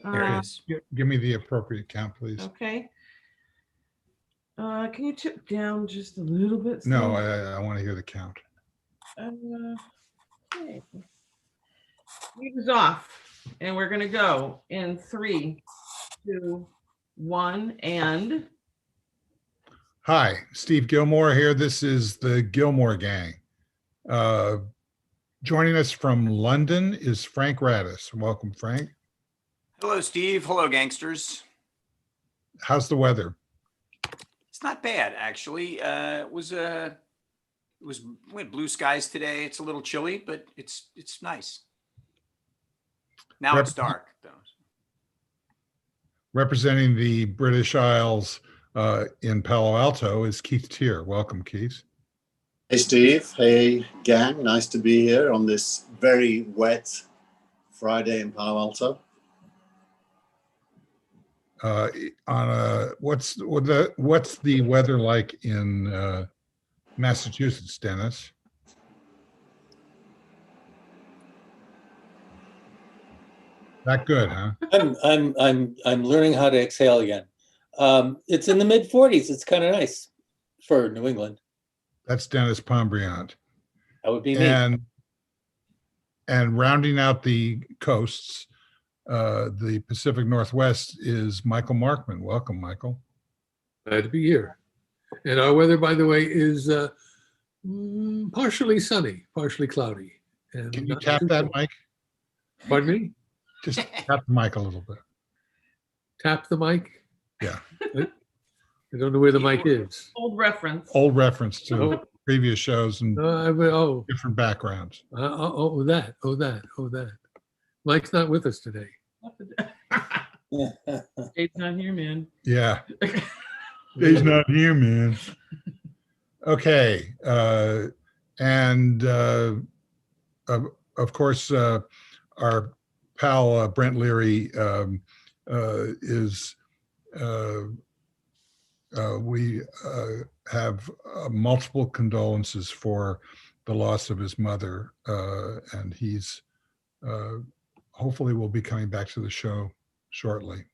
There it is. Give me the appropriate count, please. Okay. Can you tip down just a little bit? No, Steve? I want to hear the count. Okay. Music is off, and we're gonna go in 3, 2, 1, and Hi, Steve Gilmore here. This is the Gilmore Gang. Joining us from London is Frank Radis. Welcome, Frank. Hello, Steve. Hello, gangsters. How's the weather? It's not bad, actually. We had blue skies today. It's a little chilly, but it's nice. Now it's dark, though. Representing the British Isles in Palo Alto is Keith Tier. Welcome, Keith. Hey, Steve. Hey, gang. Nice to be here on this very wet Friday in Palo Alto. What's the weather like in Massachusetts, Dennis? Not good, huh? I'm learning how to exhale again. It's in the mid 40s. It's kind of nice for New England. That's Dennis Pombriant. That would be me. And rounding out the coasts, the Pacific Northwest is Michael Markman. Welcome, Michael. Glad to be here. And our weather, by the way, is partially sunny, partially cloudy. And can you tap that mic? Pardon me? Just tap the mic a little bit. Tap the mic? Yeah. I don't know where the mic is. old reference. Old reference to previous shows and different backgrounds. That. Mike's not with us today. Dave's not here, man. Yeah. Dave's not here, man. Okay. Of course, our pal Brent Leary is we have multiple condolences for the loss of his mother, and he's hopefully will be coming back to the show shortly.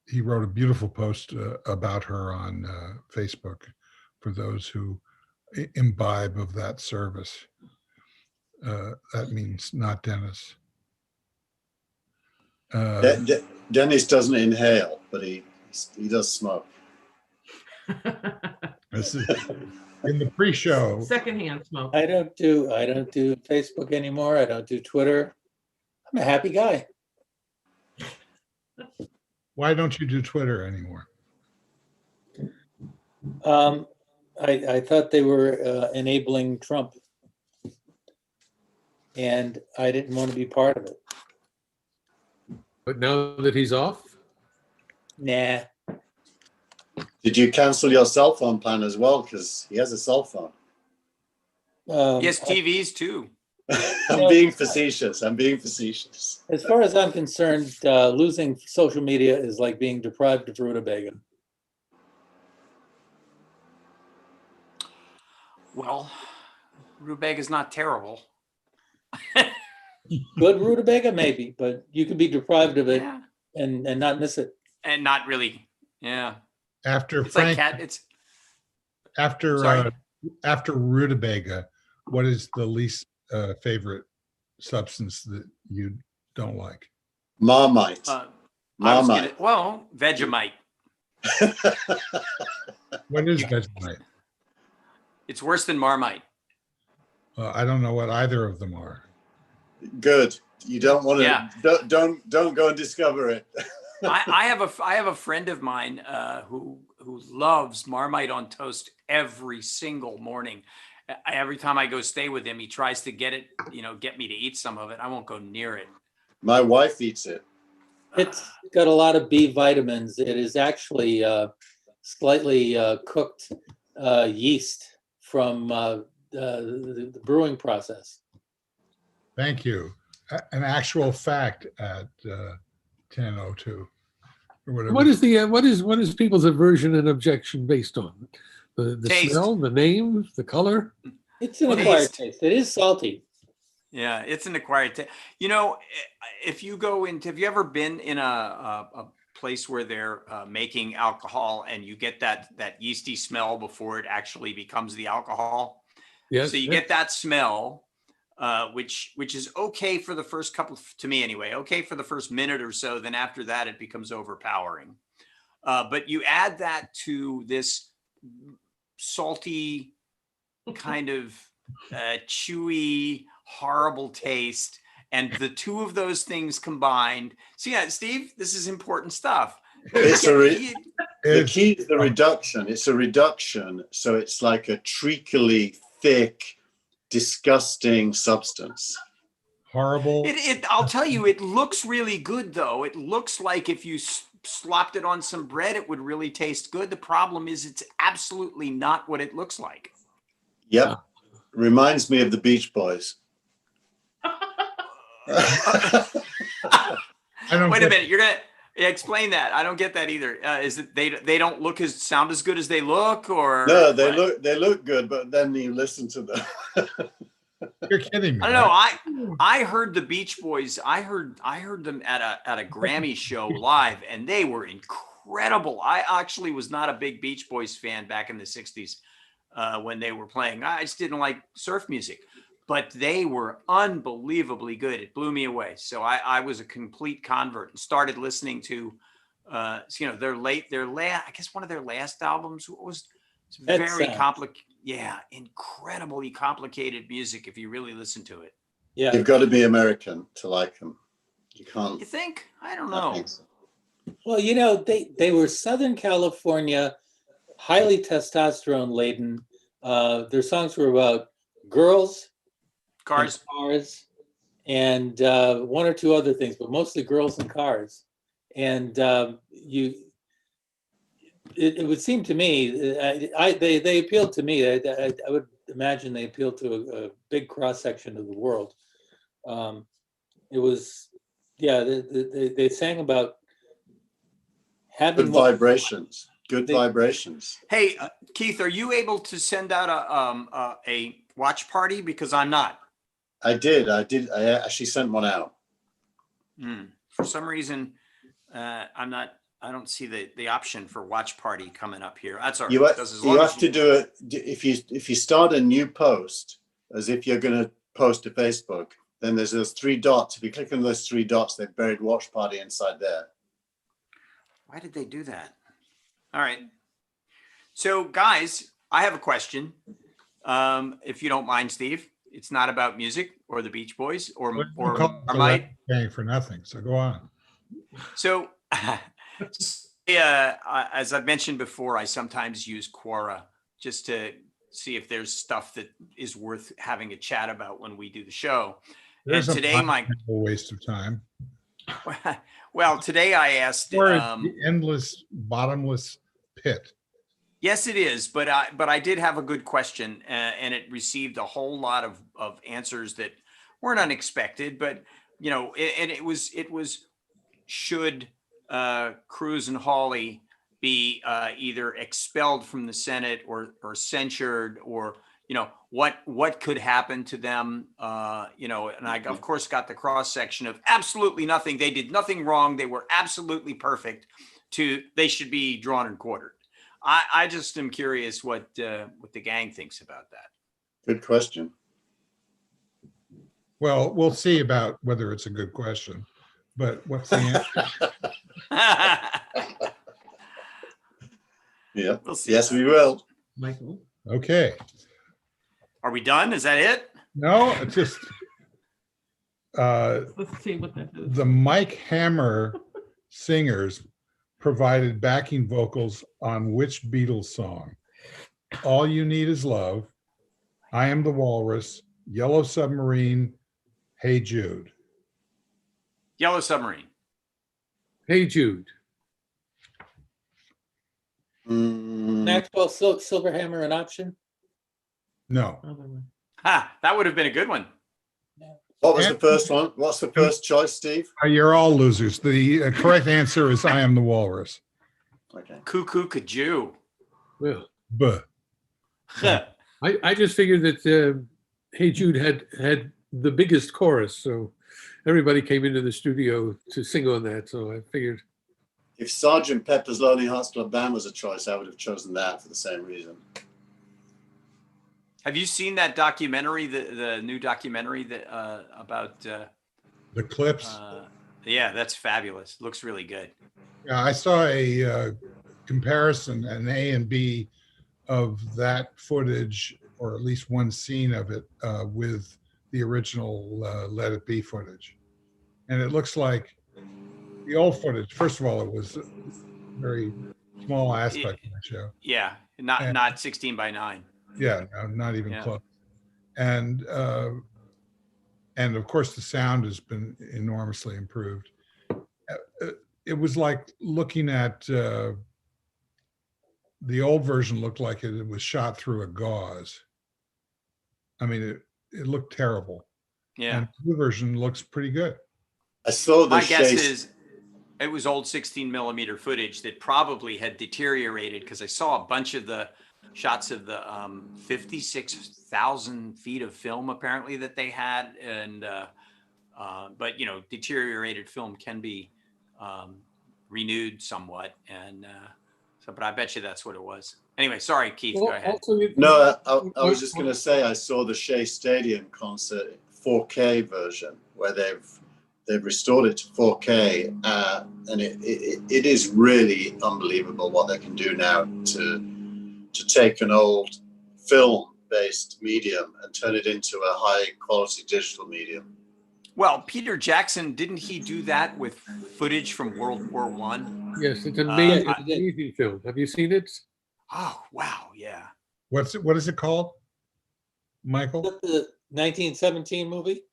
He wrote a beautiful post about her on Facebook for those who imbibe of that service. That means not Dennis. Dennis doesn't inhale, but he does smoke. This is in the pre-show. Secondhand smoke. I don't do Facebook anymore. I don't do Twitter. I'm a happy guy. Why don't you do Twitter anymore? I thought they were enabling Trump, and I didn't want to be part of it. But now that he's off? Nah. Did you cancel your cell phone plan as well? Because he has a cell phone. Yes, TVs too. I'm being facetious. As far as I'm concerned, losing social media is like being deprived of rutabaga. Well, rutabaga is not terrible. Good rutabaga, maybe, but you could be deprived of it and not miss it. And not really, yeah. After it's Frank, like cat. It's after rutabaga, what is the least favorite substance that you don't like? Marmite. Marmite. Vegemite. What is Vegemite? It's worse than Marmite. I don't know what either of them are. Good. You don't want to. Yeah. Don't go and discover it. I have a friend of mine who loves Marmite on toast every single morning. Every time I go stay with him, he tries to get me to eat some of it. I won't go near it. My wife eats it. It's got a lot of B vitamins. It is actually slightly cooked yeast from the brewing process. Thank you. An actual fact at 10:02. What is people's aversion and objection based on? The smell, the name, the color? It's an acquired taste. It is salty. Yeah, it's an acquired taste. You know, if you go into, have you ever been in a place where they're making alcohol and you get that yeasty smell before it actually becomes the alcohol? Yes. So you get that smell, which is okay for the first couple, to me anyway, okay for the first minute or so. Then after that, it becomes overpowering. But you add that to this salty, kind of chewy, horrible taste. And the two of those things combined. So yeah, Steve, this is important stuff. It's the It's key is the reduction. It's a reduction, so it's like a treacly, thick, disgusting substance. horrible. I'll tell you, it looks really good though. It looks like if you slopped it on some bread, it would really taste good. The problem is it's absolutely not what it looks like. Yep. Reminds me of the Beach Boys. I don't Wait a get- minute, you're gonna explain that. I don't get that either. Is it they don't sound as good as they look, or No, what? they look good, but then you listen to them. You're kidding me. I don't know. right? I heard the Beach Boys. I heard them at a Grammy show live, and they were incredible. I actually was not a big Beach Boys fan back in the '60s when they were playing. I just didn't like surf music, but they were unbelievably good. It blew me away. So I was a complete convert and started listening to, their I guess one of their last albums. What was Pet very Sounds. complicated. Yeah, incredibly complicated music if you really listen to it. Yeah. You've got to be American to like them. You can't. You think? I don't I know. think so. Well, they were Southern California, highly testosterone laden. Their songs were about girls, Cars. and cars, and one or two other things, but mostly girls and cars. And it would seem to me, they appealed to me. I would imagine they appealed to a big cross section of the world. It was, yeah, they sang about having Good more- vibrations. Good They- vibrations. Hey, Keith, are you able to send out a watch party? Because I'm not. I did. I actually sent one out. For some reason, I'm not. I don't see the option for watch party coming up here. That's all right. You, Because as long you as have to do it if you start a new post as if you're going to post to Facebook. Then there's those three dots. If you click on those three dots, they've buried watch party inside there. Why did they do that? All right. So, guys, I have a question. If you don't mind, Steve, it's not about music or the Beach Boys or Marmite. Paying for nothing. So go on. So, as I've mentioned before, I sometimes use Quora just to see if there's stuff that is worth having a chat about when we do the show. There's And today, a waste of time. well, today I asked. Or the endless, bottomless pit. Yes, it is, but I did have a good question, and it received a whole lot of answers that weren't unexpected. But it was should Cruz and Hawley be either expelled from the Senate or censured, or what could happen to them? And I of course got the cross section of absolutely nothing. They did nothing wrong. They were absolutely perfect. They should be drawn and quartered. I just am curious what the gang thinks about that. Good question. Well, we'll see about whether it's a good question. But what's the answer? Yeah. We'll see Yes, about we it. will. Michael. Okay. Are we done? Is that it? No, it's just Let's see what that is. the Mike Hammer singers provided backing vocals on which Beatles song? All You Need Is Love, I Am the Walrus, Yellow Submarine, Hey Jude. Yellow Submarine. Hey Jude. Maxwell Silverhammer an option? No. Other one. Ha! That would have been a good one. What was the first one? What's the first choice, Steve? You're all losers. The correct answer is I Am the Walrus. Okay. Cuckoo Kajou. Well, Buh. I just figured that Hey Jude had the biggest chorus, so everybody came into the studio to sing on that. So I figured, If Sergeant Pepper's Lonely Hearts Club Band was a choice, I would have chosen that for the same reason. Have you seen that documentary, the new documentary that about? The clips. Yeah, that's fabulous. Looks really good. Yeah, I saw a comparison, an A and B of that footage, or at least one scene of it, with the original Let It Be footage. And it looks like the old footage. First of all, it was a very small aspect of the show. Yeah, And- not 16:9. Yeah, no, not even Yeah. close. And of course, the sound has been enormously improved. It was like looking at the old version looked like it was shot through a gauze. I mean, it looked terrible. Yeah. And the new version looks pretty good. I saw the My guess chase. is it was old 16mm footage that probably had deteriorated, because I saw a bunch of the shots of the 56,000 feet of film apparently that they had, and but deteriorated film can be renewed somewhat, and so. But I bet you that's what it was. Anyway, sorry, Keith. Go ahead. also, No, I was just going to say I saw the Shea Stadium concert 4K version where they've restored it to 4K, and it is really unbelievable what they can do now to take an old film-based medium and turn it into a high-quality digital medium. Well, Peter Jackson, didn't he do that with footage from World War One? yes, it's an amazing, I did. amazing film. Have you seen it? Oh, wow. Yeah. What is it called, Michael? Is that the 1917 movie?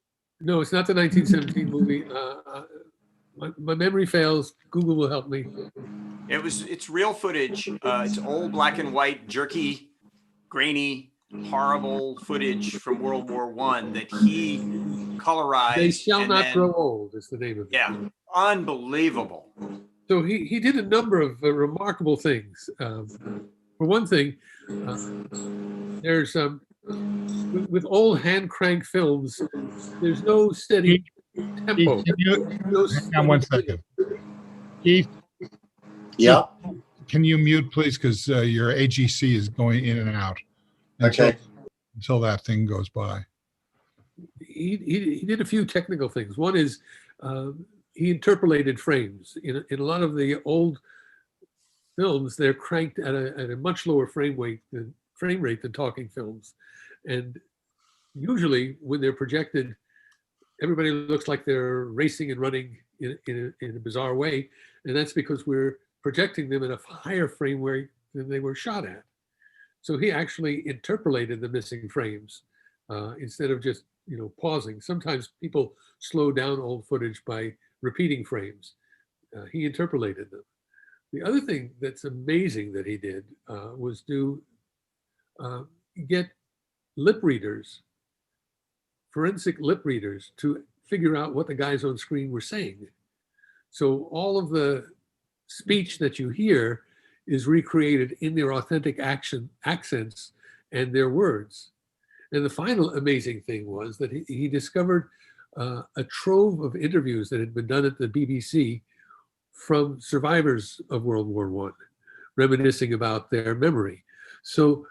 No, it's not the 1917 movie. My memory fails. Google will help me. It's real footage. It's old black and white, jerky, grainy, horrible footage from World War One that he colorized. They Shall and Not then- Grow Old is the name of it. Yeah, unbelievable. So he did a number of remarkable things. For one thing, there's with old hand crank films, there's no steady tempo. Keith, No hang on one steady- second. Keith, Yeah. can you mute, please? Because your AGC is going in and out. Okay. Until that thing goes by. He did a few technical things. One is he interpolated frames. In a lot of the old films, they're cranked at a much lower frame rate than talking films, and usually when they're projected, everybody looks like they're racing and running in a bizarre way, and that's because we're projecting them at a higher frame rate than they were shot at. So he actually interpolated the missing frames instead of just pausing. Sometimes people slow down old footage by repeating frames. He interpolated them. The other thing that's amazing that he did was to get lip readers, forensic lip readers, to figure out what the guys on screen were saying. So all of the speech that you hear is recreated in their authentic accents and their words. And the final amazing thing was that he discovered a trove of interviews that had been done at the BBC from survivors of World War I, reminiscing about their memory. So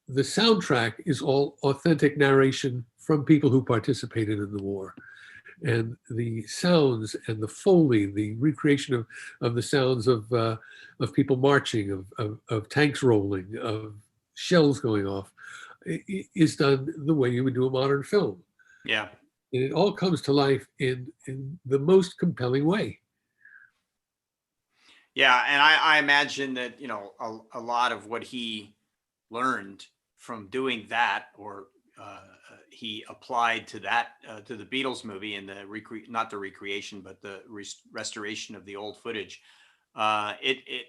the soundtrack is all authentic narration from people who participated in the war. And the sounds and the Foley, the recreation of the sounds of people marching, of tanks rolling, of shells going off, is done the way you would do a modern film. Yeah. And it all comes to life in the most compelling way. Yeah, and I imagine that a lot of what he learned from doing that, or he applied to that to the Beatles movie and not the recreation, but the restoration of the old footage. It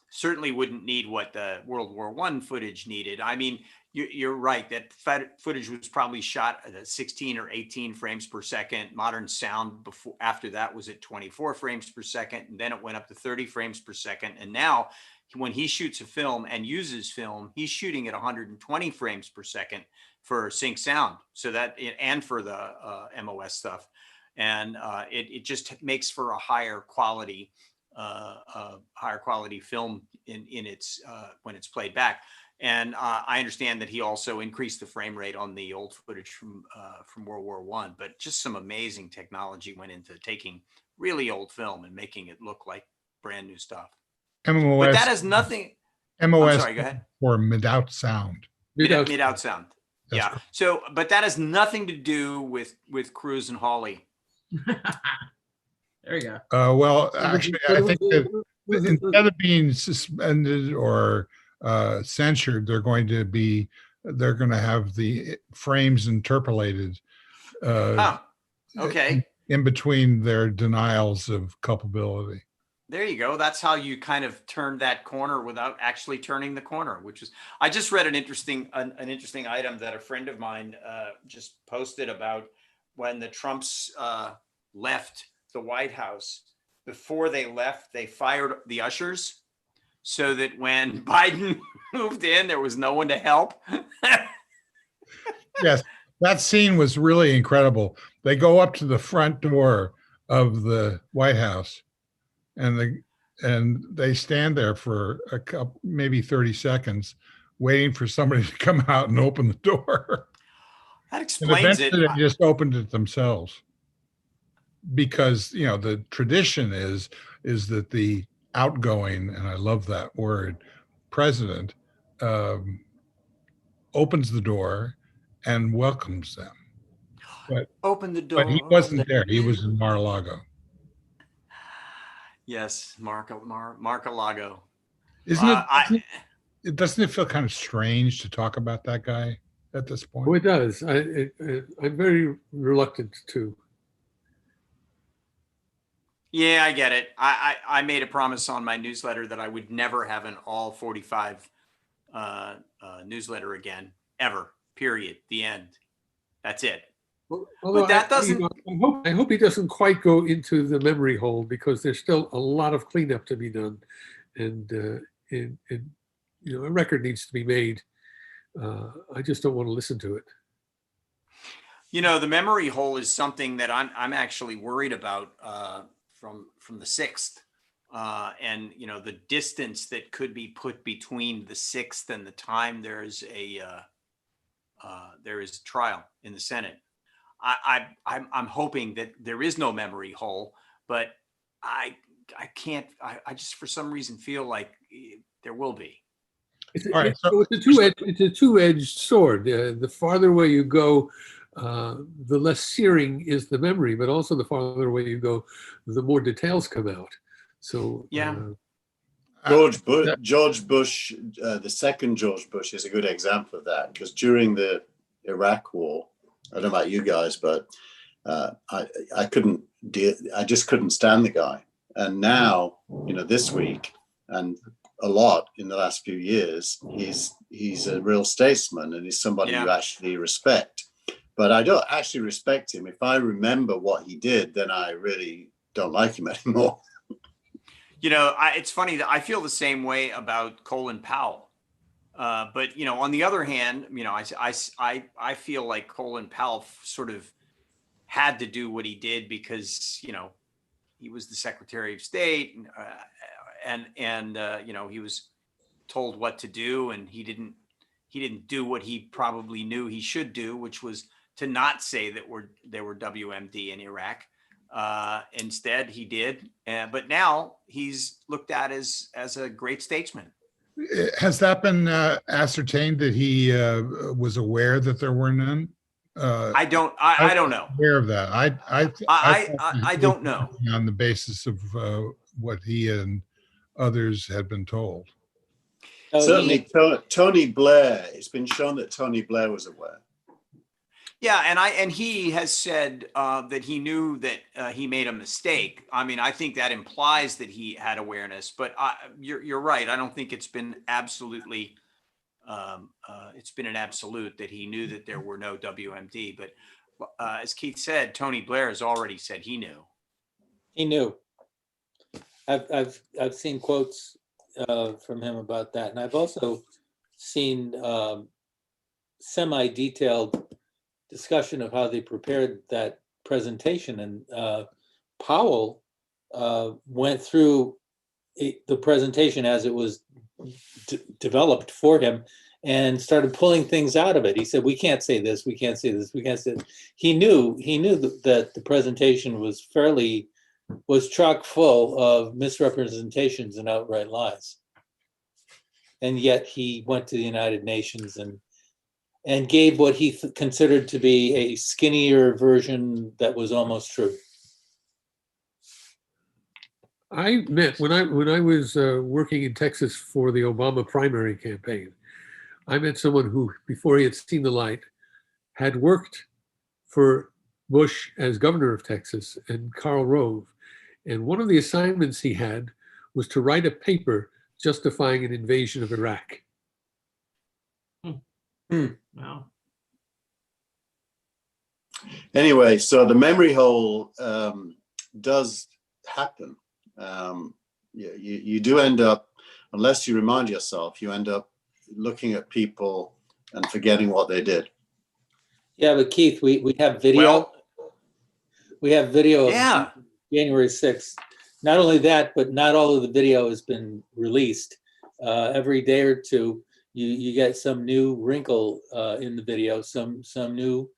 certainly wouldn't need what the World War I footage needed. I mean, you're right that footage was probably shot at 16 or 18 frames per second. Modern sound after that was at 24 frames per second, and then it went up to 30 frames per second. And now when he shoots a film and uses film, he's shooting at 120 frames per second for sync sound. So that, and for the MOS stuff. And it just makes for a higher quality film in its when it's played back. And I understand that he also increased the frame rate on the old footage from World War I. But just some amazing technology went into taking really old film and making it look like brand new stuff. MOS, But that has nothing. MOS I'm sorry, go ahead. for mid-out sound. Mid-out sound. That's Yeah. correct. So, but that has nothing to do with Cruz and Hawley. There you go. Well, actually, I think that Was it- instead of being suspended or censured, they're going to have the frames interpolated Oh, okay. in between their denials of culpability. There you go. That's how you kind of turn that corner without actually turning the corner, which is, I just read an interesting item that a friend of mine just posted about when the Trumps left the White House. Before they left, they fired the ushers so that when Biden moved in, there was no one to help. Yes, that scene was really incredible. They go up to the front door of the White House, and they stand there for a couple, maybe 30 seconds, waiting for somebody to come out and open the door. That And explains it. eventually they just opened it themselves, because the tradition is that the outgoing, and I love that word, president opens the door and welcomes them. Open the door. But he wasn't there. He was in Mar-a-Lago. Yes, Mar-a-Lago. Doesn't it feel kind of strange to talk about that guy at this point? Oh, it does. I'm very reluctant to. Yeah, I get it. I made a promise on my newsletter that I would never have an all 45 newsletter again, ever, period, the end. That's it. Although But that doesn't. I hope he doesn't quite go into the memory hole, because there's still a lot of cleanup to be done, and a record needs to be made. I just don't want to listen to it. The memory hole is something that I'm actually worried about from the 6th. And the distance that could be put between the 6th and the time there is a trial in the Senate. I'm hoping that there is no memory hole, but I can't. I just for some reason feel like there will be. All right, It's a two-edged sword. The farther away you go, the less searing is the memory, but also the farther away you go, the more details come out. So Yeah. George Bush, the second George Bush is a good example of that, because during the Iraq War, I don't know about you guys, but I couldn't deal. I just couldn't stand the guy. And now, this week and a lot in the last few years, he's a real statesman, and he's somebody you actually respect. But I don't actually respect him. If I remember what he did, then I really don't like him anymore. It's funny that I feel the same way about Colin Powell. But on the other hand, I feel like Colin Powell sort of had to do what he did because he was the Secretary of State, and he was told what to do, and he didn't do what he probably knew he should do, which was to not say that there were WMD in Iraq. Instead, he did, but now he's looked at as a great statesman. Has that been ascertained that he was aware that there were none? I don't know. Aware of that. I don't know. On the basis of what he and others had been told. Certainly, Tony Blair. It's been shown that Tony Blair was aware. Yeah, and he has said that he knew that he made a mistake. I mean, I think that implies that he had awareness, but you're right. I don't think it's been absolutely. It's been an absolute that he knew that there were no WMD. But as Keith said, Tony Blair has already said he knew. He knew. I've seen quotes from him about that. And I've also seen semi-detailed discussion of how they prepared that presentation. And Powell went through the presentation as it was developed for him and started pulling things out of it. He said, we can't say this, we can't say this, we can't say this. He knew that the presentation was chock full of misrepresentations and outright lies. And yet he went to the United Nations and gave what he considered to be a skinnier version that was almost true. I met when I was working in Texas for the Obama primary campaign. I met someone who, before he had seen the light, had worked for Bush as governor of Texas and Karl Rove. And one of the assignments he had was to write a paper justifying an invasion of Iraq. Wow. Anyway, so the memory hole does happen. You do end up, unless you remind yourself, you end up looking at people and forgetting what they did. Yeah, but Keith, we have video. Well, We have video yeah. of January 6th. Not only that, but not all of the video has been released. Every day or two, you get some new wrinkle in the video, some new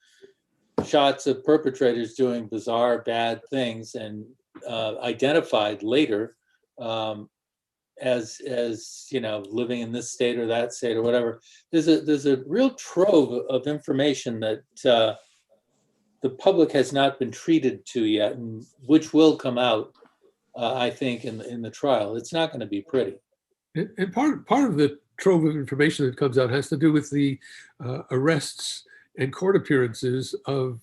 shots of perpetrators doing bizarre, bad things, and identified later as you know, living in this state or that state or whatever. There's a real trove of information that the public has not been treated to yet, and which will come out, I think, in the trial. It's not going to be pretty. And part of the trove of information that comes out has to do with the arrests and court appearances of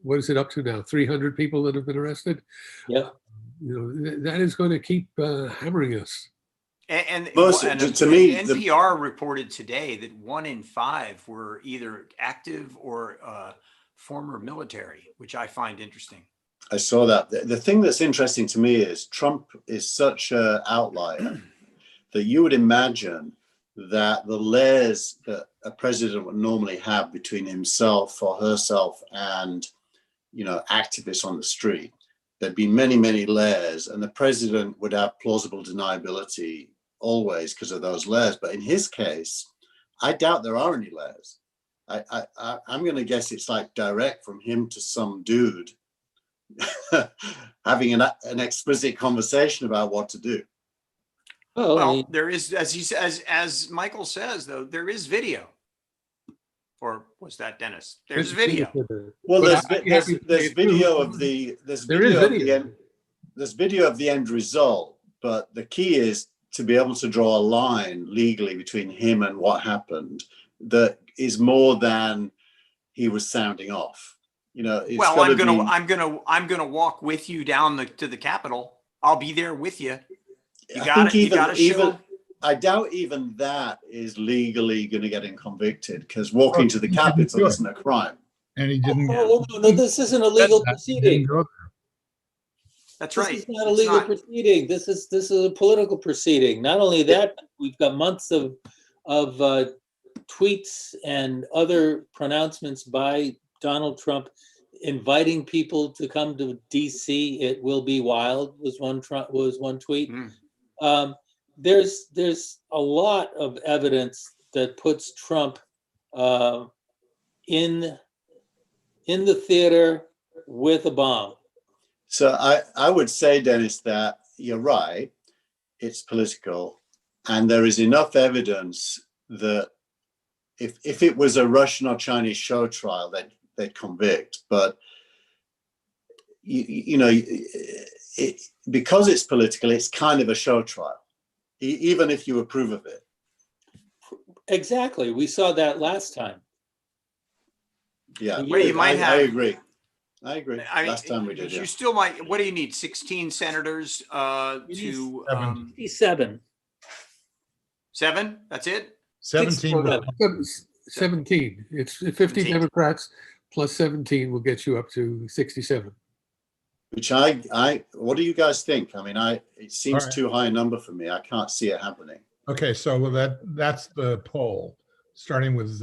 what is it up to now? 300 people that have been arrested. Yeah. You know, that is going to keep hammering us. And to me, NPR reported today that 1 in 5 were either active or former military, which I find interesting. I saw that. The thing that's interesting to me is Trump is such an outlier that you would imagine that the layers that a president would normally have between himself or herself and, you know, activists on the street, there'd be many, many layers, and the president would have plausible deniability always because of those layers. But in his case, I doubt there are any layers. I'm going to guess it's like direct from him to some dude having an explicit conversation about what to do. Well, there is, as Michael says, though, there is video. Or was that Dennis? There's video. Well, there's video of the end result, but the key is to be able to draw a line legally between him and what happened that is more than he was sounding off. You know, well, I'm gonna walk with you down to the Capitol. I'll be there with you. You got it. I doubt even that is legally going to get him convicted, because walking to the Capitol isn't a crime. And he didn't. No, this isn't a legal proceeding. That's right. This is not a legal proceeding. This is a political proceeding. Not only that, we've got months of tweets and other pronouncements by Donald Trump inviting people to come to DC. It will be wild was one tweet. There's a lot of evidence that puts Trump in the theater with a bomb. So I would say, Dennis, that you're right. It's political, and there is enough evidence that if it was a Russian or Chinese show trial, they'd convict. But you know, because it's political, it's kind of a show trial, even if you approve of it. Exactly. We saw that last time. Yeah, I agree. Last time we did. You still might. What do you need? 16 senators to 57. 7? That's it. 17. 17. It's 50 Democrats plus 17 will get you up to 67. Which what do you guys think? I mean, it seems All right. too high a number for me. I can't see it happening. Okay, so that's the poll, starting with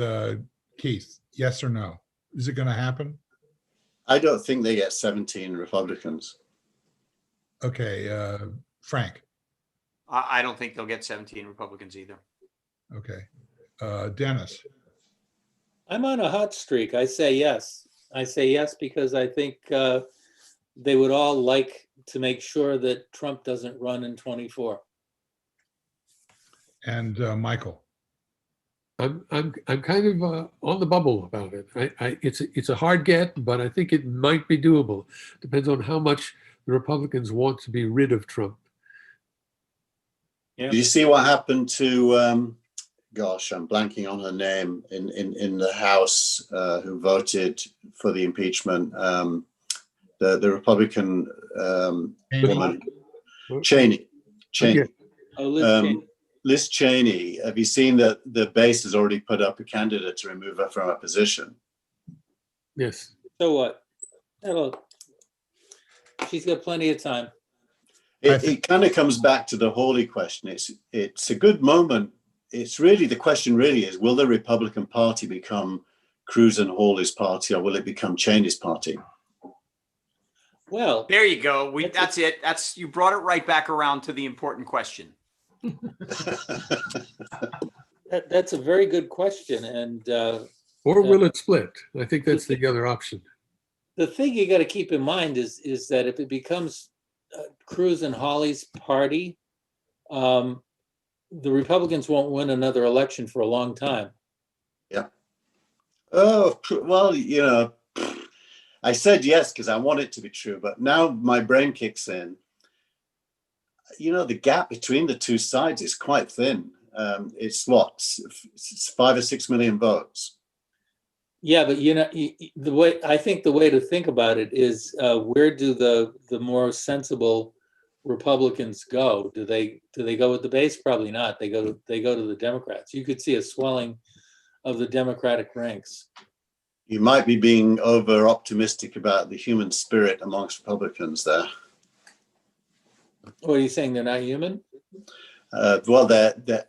Keith. Yes or no? Is it going to happen? I don't think they get 17 Republicans. Okay, Frank. I don't think they'll get 17 Republicans either. Okay, Dennis. I'm on a hot streak. I say yes. I say yes because I think they would all like to make sure that Trump doesn't run in 24. And Michael. I'm kind of on the bubble about it. It's a hard get, but I think it might be doable. Depends on how much the Republicans want to be rid of Trump. Yeah. Do you see what happened to, gosh, I'm blanking on her name, in the House, who voted for the impeachment, the Republican woman, Cheney. Okay. Oh, Liz Cheney. Liz Cheney, have you seen that the base has already put up a candidate to remove her from her position? Yes. So what? She's got plenty of time. It kind of comes back to the Hawley question. It's a good moment. It's really, the question really is, will the Republican Party become Cruz and Hawley's party, or will it become Cheney's party? Well, There you go. That's it. You brought it right back around to the important question. that's a very good question. And Or will it split? I think that's the other option. the thing you got to keep in mind is that if it becomes Cruz and Hawley's party, the Republicans won't win another election for a long time. Yeah. Oh, well, I said yes because I want it to be true, but now my brain kicks in. The gap between the two sides is quite thin. It's 5 or 6 million votes. Yeah, but I think the way to think about it is where do the more sensible Republicans go? Do they go with the base? Probably not. They go to the Democrats. You could see a swelling of the Democratic ranks. You might be being over optimistic about the human spirit amongst Republicans there. What are you saying? They're not human? Well, they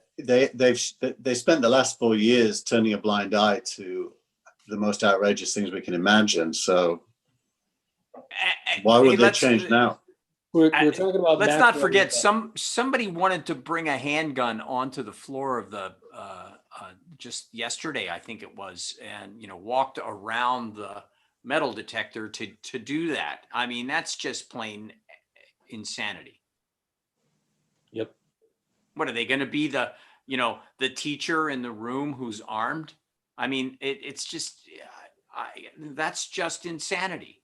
spent the last 4 years turning a blind eye to the most outrageous things we can imagine. So why would they change now? We're talking about. Let's not forget somebody wanted to bring a handgun onto the floor of the just yesterday, I think it was, and walked around the metal detector to do that. I mean, that's just plain insanity. Yep. What are they going to be, the teacher in the room who's armed? I mean, it's just that's just insanity.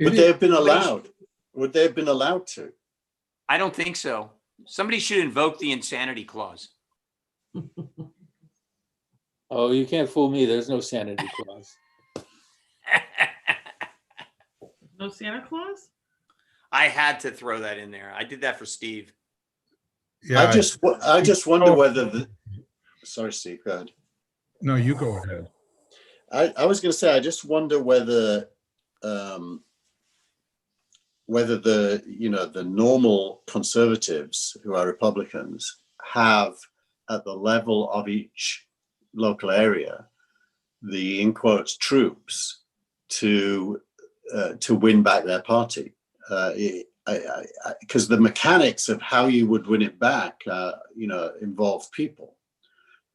Would they have been allowed? Would they have been allowed to? I don't think so. Somebody should invoke the insanity clause. Oh, you can't fool me. There's no sanity clause. No Santa Claus? I had to throw that in there. I did that for Steve. Yeah, I just wonder whether sorry, Steve, go ahead. No, you go ahead. I was going to say, I just wonder whether the normal conservatives who are Republicans have, at the level of each local area, the, in quotes, troops to win back their party. Because the mechanics of how you would win it back, involve people.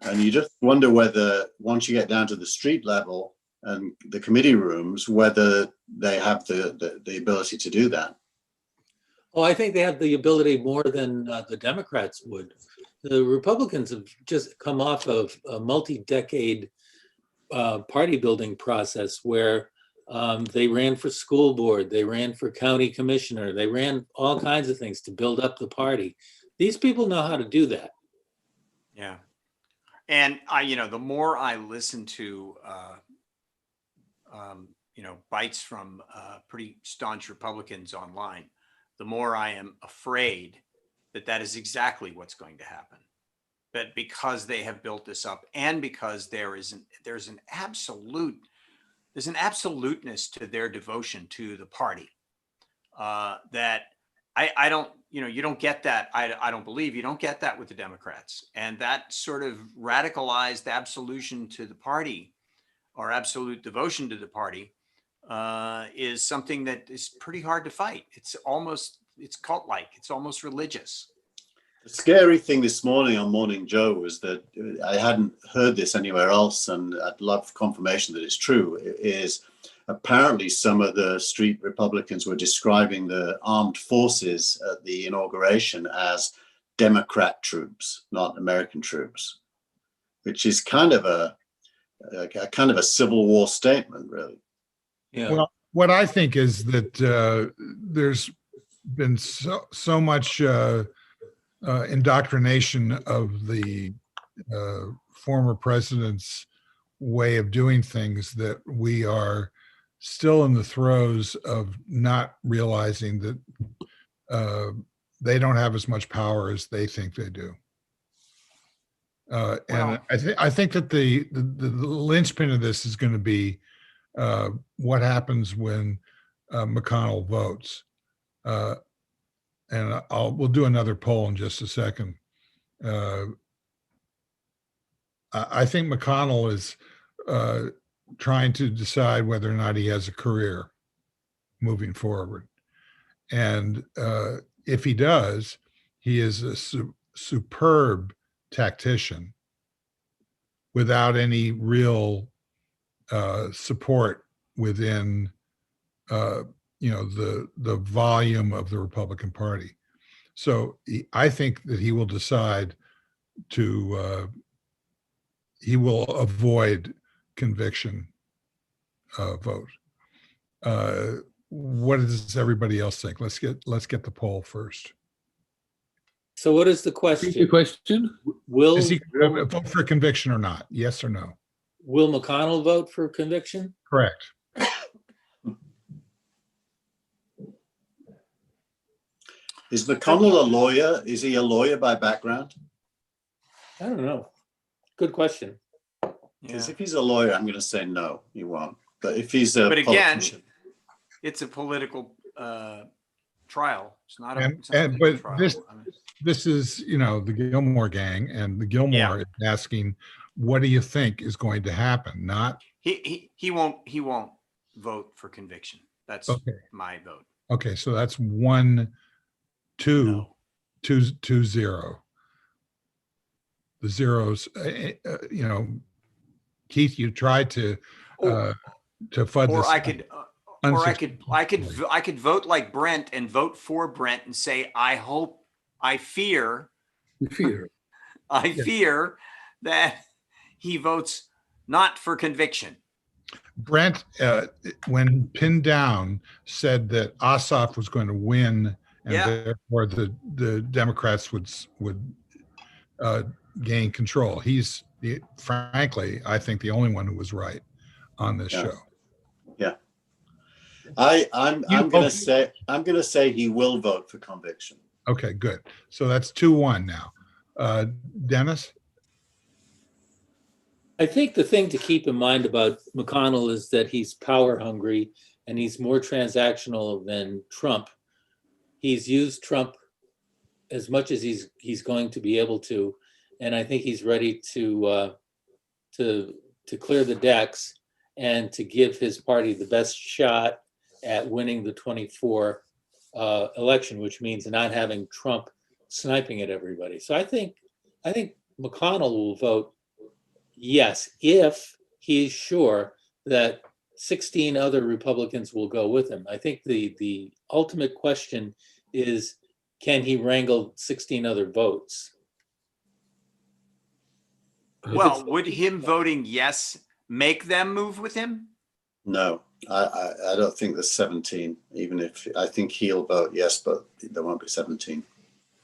And you just wonder whether, once you get down to the street level and the committee rooms, whether they have the ability to do that. Oh, I think they have the ability more than the Democrats would. The Republicans have just come off of a multi-decade party building process where they ran for school board, they ran for county commissioner, they ran all kinds of things to build up the party. These people know how to do that. Yeah. And the more I listen to, bites from pretty staunch Republicans online, the more I am afraid that is exactly what's going to happen. That because they have built this up, and because there's an absolute there's an absoluteness to their devotion to the party that I don't, you don't get that. I don't believe you don't get that with the Democrats. And that sort of radicalized absolution to the party or absolute devotion to the party is something that is pretty hard to fight. It's cult-like. It's almost religious. The scary thing this morning on Morning Joe was that I hadn't heard this anywhere else, and I'd love confirmation that it's true, is apparently some of the street Republicans were describing the armed forces at the inauguration as Democrat troops, not American troops, which is kind of a Civil War statement, really. Yeah. Well, what I think is that there's been so much indoctrination of the former president's way of doing things that we are still in the throes of not realizing that they don't have as much power as they think they do. And I think that the linchpin of this is going to be what happens when McConnell votes. And we'll do another poll in just a second. I think McConnell is trying to decide whether or not he has a career moving forward. And if he does, he is a superb tactician without any real support within the volume of the Republican Party. So I think that he will decide he will avoid conviction vote. What does everybody else think? Let's get the poll first. So what is the Repeat question? the question? Is he going to vote for conviction or not? Yes or no? Will McConnell vote for conviction? Correct. Is McConnell a lawyer? Is he a lawyer by background? I don't know. Good question. Because if he's a lawyer, I'm going to say no, he won't. But if he's a But again, politician, it's a political trial. It's not a, And- it's not a and- legal but trial. this- I mean, This is, the Gilmore gang, and the Gilmore is asking, what do you think is going to happen? Not, he won't vote for conviction. That's okay. my vote. Okay, so that's 1-2, No. 2-0. The zeros, Keith, you tried to FUD Or this. I could, I could vote like Brent and vote for Brent and say, I fear Fear. fear that he votes not for conviction. Brent, when pinned down, said that Ossoff was going to win, and Yeah. therefore the Democrats would gain control. He's frankly, I think, the only one who was right on this Yeah. show. yeah. I'm going to say he will vote for conviction. Okay, good. So that's 2-1 now. Dennis? I think the thing to keep in mind about McConnell is that he's power hungry and he's more transactional than Trump. He's used Trump as much as he's going to be able to, and I think he's ready to clear the decks and to give his party the best shot at winning the 24 election, which means not having Trump sniping at everybody. So I think McConnell will vote yes if he's sure that 16 other Republicans will go with him. I think the ultimate question is, can he wrangle 16 other votes? Well, would him voting yes make them move with him? No, I don't think there's 17, even if I think he'll vote yes, but there won't be 17.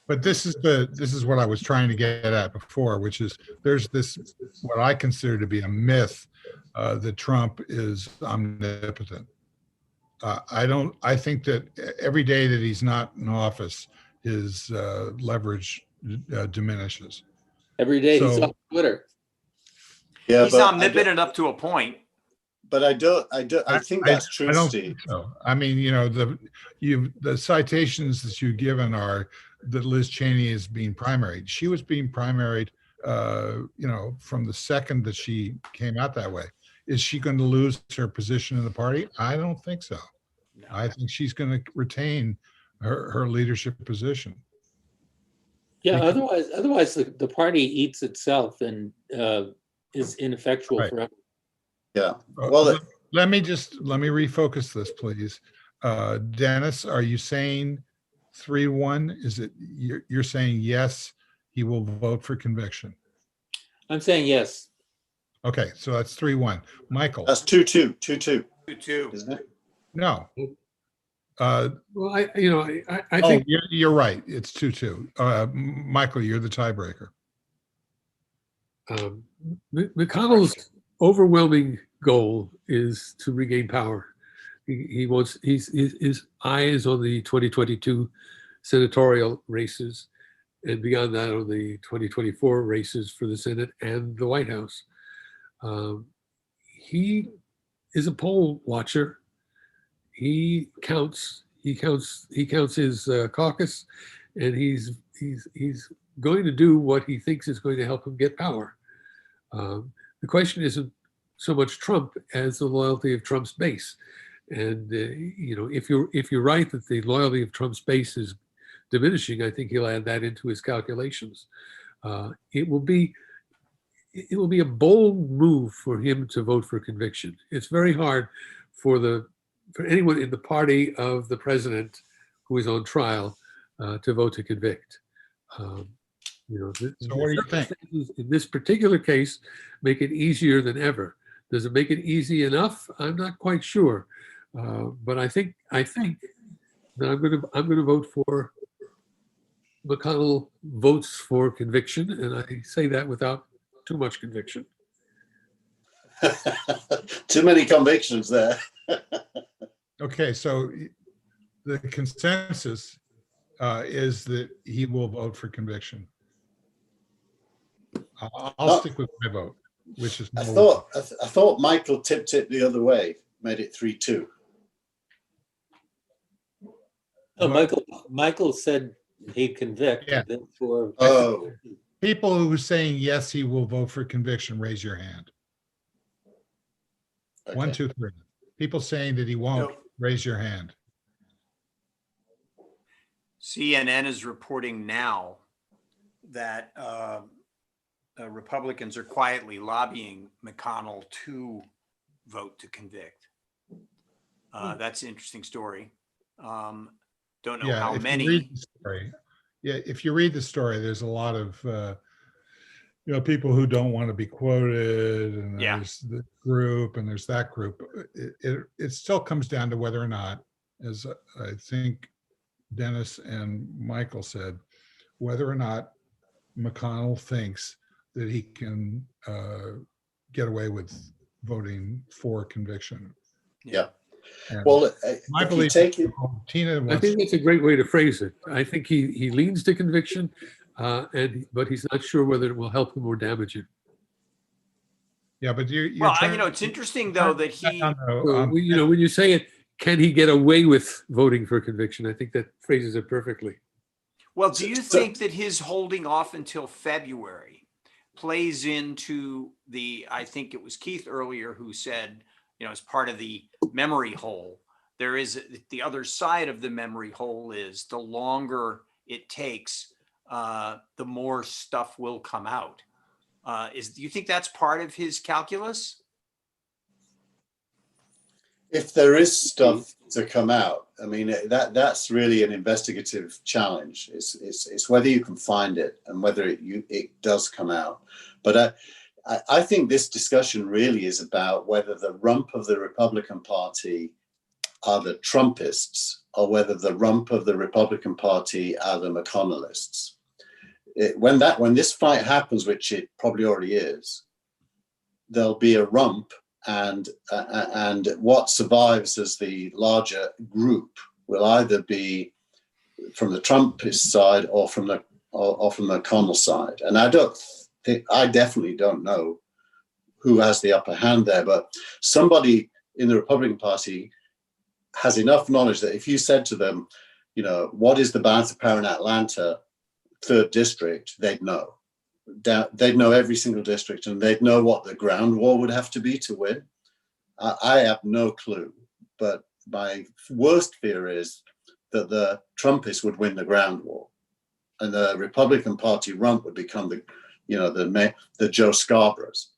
But this is what I was trying to get at before, which is there's this, what I consider to be a myth that Trump is omnipotent. I think that every day that he's not in office, his leverage diminishes. Every day he's So- on Twitter. Yeah, He's but omnipotent up to a point. but I think that's true, I don't Steve. think so. I mean, you know, the citations that you've given are that Liz Cheney is being primaried. She was being primaried, you know, from the second that she came out that way. Is she going to lose her position in the party? I don't think so. No. I think she's going to retain her leadership position. Yeah, Because- otherwise the party eats itself and is ineffectual Right. forever. Yeah. Well, Well, let me refocus this, please. Dennis, are you saying 3-1? Is it you're saying yes, he will vote for conviction? I'm saying yes. Okay, so that's 3-1. Michael, that's 2-2, 2-2, 2-2. isn't it? no. Well, I Oh, think you're right. It's 2-2. Michael, you're the tiebreaker. McConnell's overwhelming goal is to regain power. He wants his eye is on the 2022 senatorial races, and beyond that on the 2024 races for the Senate and the White House. He is a poll watcher. He counts his caucus, and he's going to do what he thinks is going to help him get power. The question isn't so much Trump as the loyalty of Trump's base. And if you're right that the loyalty of Trump's base is diminishing, I think he'll add that into his calculations. It will be a bold move for him to vote for conviction. It's very hard for anyone in the party of the president who is on trial to vote to convict. So what do you think? In this particular case, make it easier than ever. Does it make it easy enough? I'm not quite sure, but I think that I'm going to vote for McConnell votes for conviction, and I say that without too much conviction. Too many convictions there. Okay, so the consensus is that he will vote for conviction. I'll stick with my vote, which is I no. thought Michael tipped it the other way, made it 3-2. Oh, What? Michael said he'd convict. Yeah. Therefore, Oh, People who are saying yes, he will vote for conviction, raise your hand. okay. 1, 2, 3. People saying that he won't, Nope. raise your hand. CNN is reporting now that Republicans are quietly lobbying McConnell to vote to convict. That's an interesting story. Don't know how if you many. read the story, if you read the story, there's a lot of people who don't want to be quoted, and Yeah. there's the group and there's that group. It still comes down to whether or not, as I think Dennis and Michael said, whether or not McConnell thinks that he can get away with voting for conviction. Yeah. And Well, my if you belief, take it, Tina I wants, think that's a great way to phrase it. I think he leans to conviction, but he's not sure whether it will help him or damage him. yeah, but you're Well, trying, it's interesting though that he. So, when you say it, can he get away with voting for conviction? I think that phrases it perfectly. Well, do you think that his holding off until February plays into I think it was Keith earlier who said, as part of the memory hole, there is the other side of the memory hole is the longer it takes, the more stuff will come out. Do you think that's part of his calculus? if there is stuff to come out, I mean, that's really an investigative challenge. It's whether you can find it and whether it does come out. But I think this discussion really is about whether the rump of the Republican Party are the Trumpists or whether the rump of the Republican Party are the McConnellists. When this fight happens, which it probably already is, there'll be a rump, and what survives as the larger group will either be from the Trumpist side or from the McConnell side. And I definitely don't know who has the upper hand there. But somebody in the Republican Party has enough knowledge that if you said to them, you know, what is the balance of power in Atlanta, 3rd district, they'd know. They'd know every single district, and they'd know what the ground war would have to be to win. I have no clue, but my worst fear is that the Trumpists would win the ground war, and the Republican Party rump would become the Joe Scarboroughs.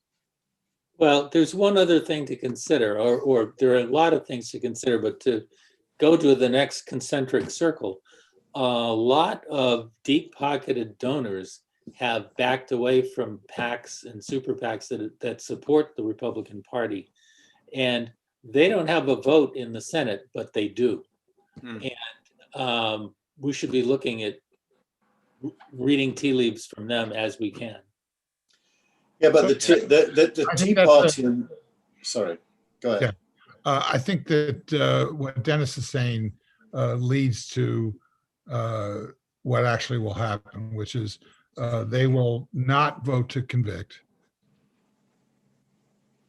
Well, there's one other thing to consider, or there are a lot of things to consider, but to go to the next concentric circle, a lot of deep-pocketed donors have backed away from PACs and super PACs that support the Republican Party. And they don't have a vote in the Senate, but they do. And we should be looking at reading tea leaves from them as we can. Yeah, but the Tea Party. Sorry, go ahead. Yeah. I think that what Dennis is saying leads to what actually will happen, which is they will not vote to convict.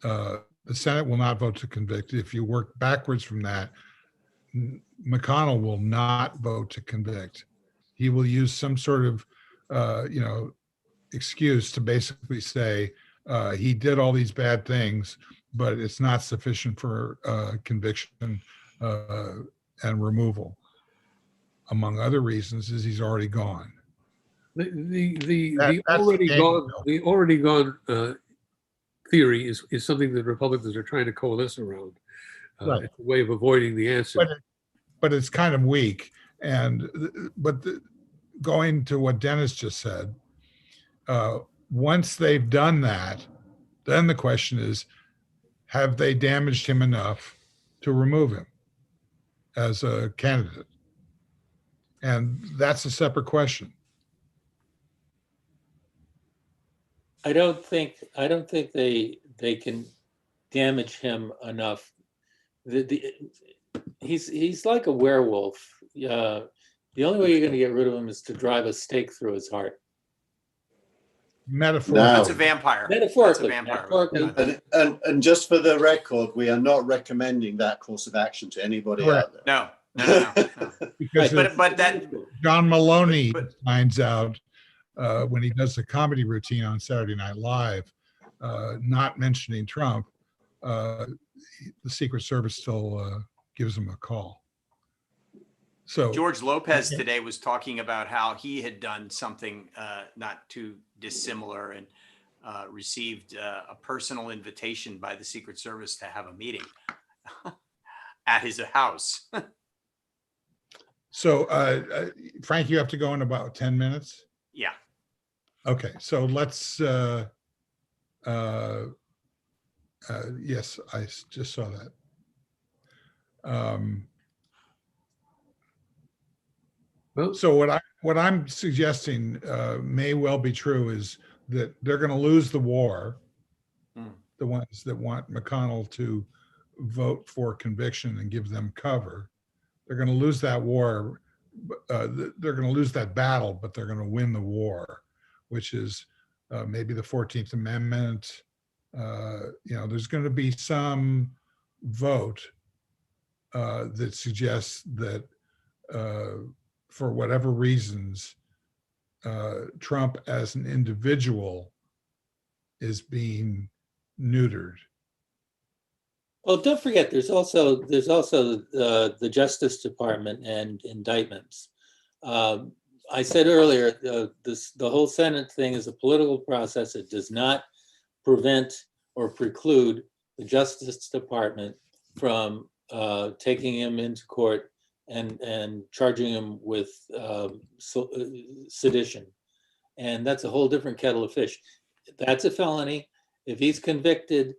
The Senate will not vote to convict. If you work backwards from that, McConnell will not vote to convict. He will use some sort of, excuse to basically say he did all these bad things, but it's not sufficient for conviction and removal. Among other reasons, is he's already gone. The That's already gone theory is something that Republicans are trying to coalesce around. Right. It's a way of avoiding the answer. But it's kind of weak. Going to what Dennis just said, once they've done that, then the question is, have they damaged him enough to remove him as a candidate? And that's a separate question. I don't think they can damage him enough. He's like a werewolf. The only way you're going to get rid of him is to drive a stake through his heart. Metaphor. No. That's a vampire. Metaphorically. Metaphorically. And just for the record, we are not recommending that course of action to anybody out there. No. Because But that John Maloney finds out when he does the comedy routine on Saturday Night Live, not mentioning Trump, the Secret Service still gives him a call. So George Lopez today was talking about how he had done something not too dissimilar and received a personal invitation by the Secret Service to have a meeting at his house. So, Frank, you have to go in about 10 minutes. Yeah. Okay, so let's. Yes, I just saw that. So what I'm suggesting may well be true is that they're going to lose the war. The ones that want McConnell to vote for conviction and give them cover, they're going to lose that war. They're going to lose that battle, but they're going to win the war, which is maybe the 14th Amendment. There's going to be some vote that suggests that for whatever reasons, Trump as an individual is being neutered. Well, don't forget, there's also the Justice Department and indictments. I said earlier, the whole Senate thing is a political process. It does not prevent or preclude the Justice Department from taking him into court and charging him with sedition. And that's a whole different kettle of fish. That's a felony. If he's convicted,